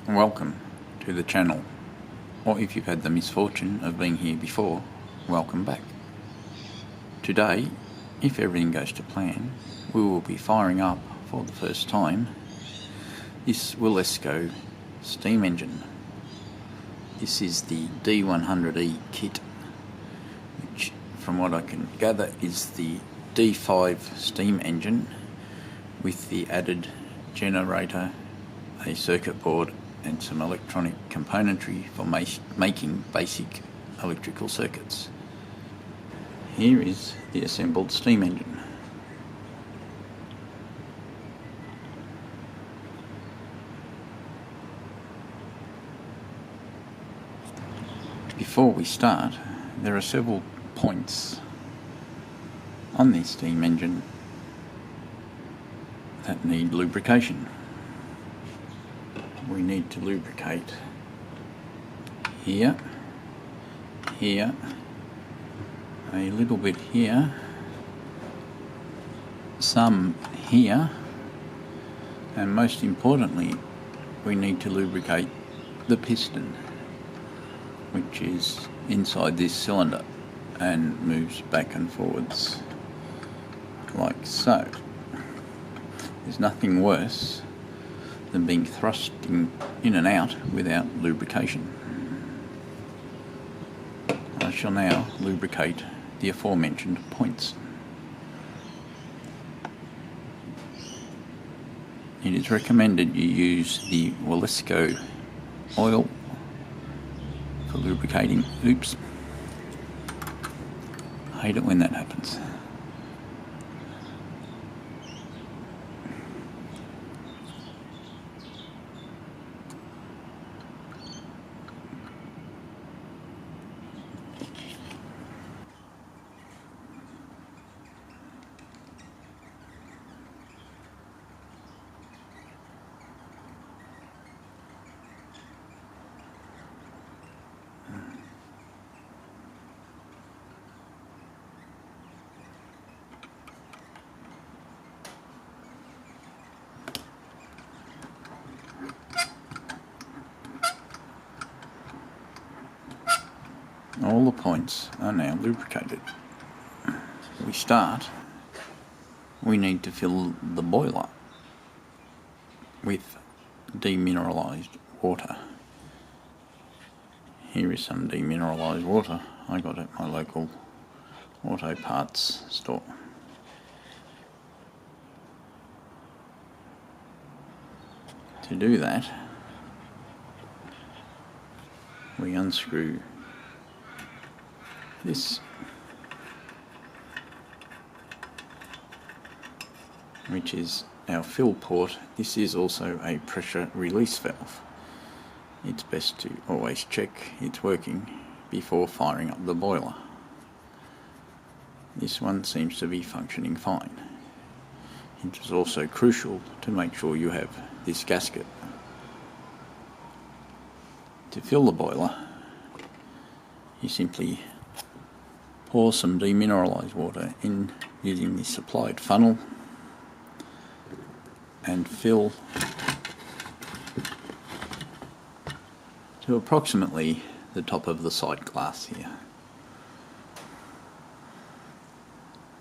welcome to the channel, or if you've had the misfortune of being here before, welcome back. Today, if everything goes to plan, we will be firing up for the first time this Wilesco steam engine. This is the D100E kit, which from what I can gather is the D5 steam engine with the added generator, a circuit board and some electronic componentry for making basic electrical circuits. Here is the assembled steam engine. Before we start, there are several points on this steam engine that need lubrication. We need to lubricate here, here, a little bit here, some here, and most importantly, we need to lubricate the piston, which is inside this cylinder and moves back and forwards like so. There's nothing worse than being thrust in and out without lubrication. I shall now lubricate the aforementioned points. It is recommended you use the Wilesco oil for lubricating. Oops. I hate it when that happens. All the points are now lubricated. We need to fill the boiler with demineralized water. Here is some demineralized water I got at my local auto parts store. To do that, we unscrew this, which is our fill port. This is also a pressure release valve. It's best to always check it's working before firing up the boiler. This one seems to be functioning fine. It is also crucial to make sure you have this gasket. To fill the boiler, you simply pour some demineralized water in using the supplied funnel and fill to approximately the top of the sight glass here.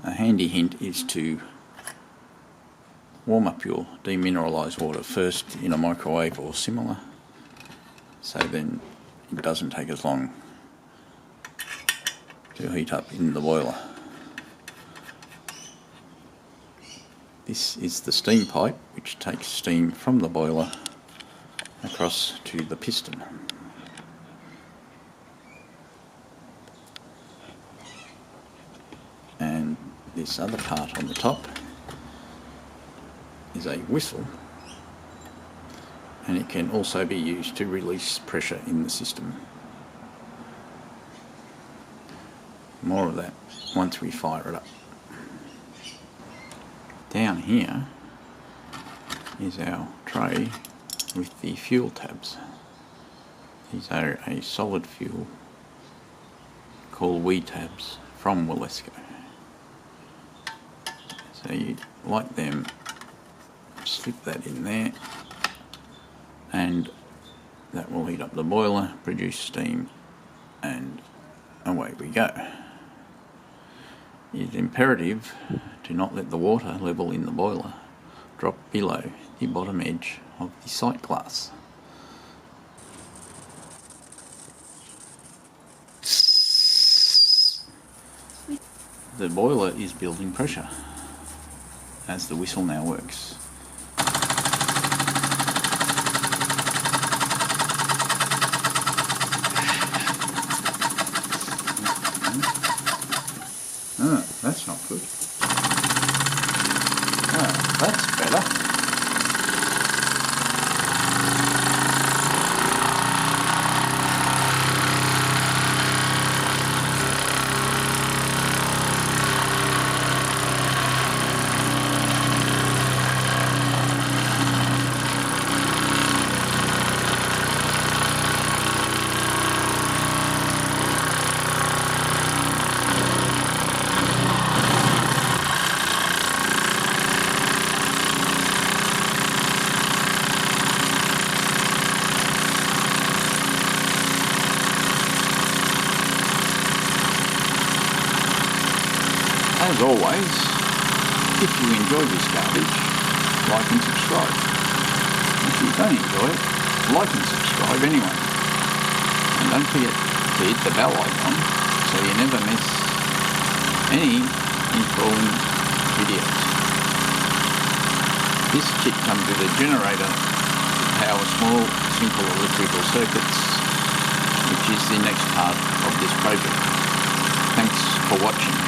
A handy hint is to warm up your demineralized water first in a microwave or similar, so then it doesn't take as long to heat up in the boiler. This is the steam pipe, which takes steam from the boiler across to the piston. And this other part on the top is a whistle, and it can also be used to release pressure in the system. More of that once we fire it up. Down here is our tray with the fuel tabs. These are a solid fuel called WE tabs from Wilesco. So you light them, slip that in there, and That will heat up the boiler, produce steam, and away we go. It is imperative to not let the water level in the boiler drop below the bottom edge of the sight glass. The boiler is building pressure as the whistle now works. That's not good. That's better. As always, if you enjoy this garbage, like and subscribe. If you don't enjoy it, like and subscribe anyway. And don't forget to hit the bell icon so you never miss any enthralling videos. This kit comes with a generator to power small, simple electrical circuits, which is the next part of this project. Thanks for watching.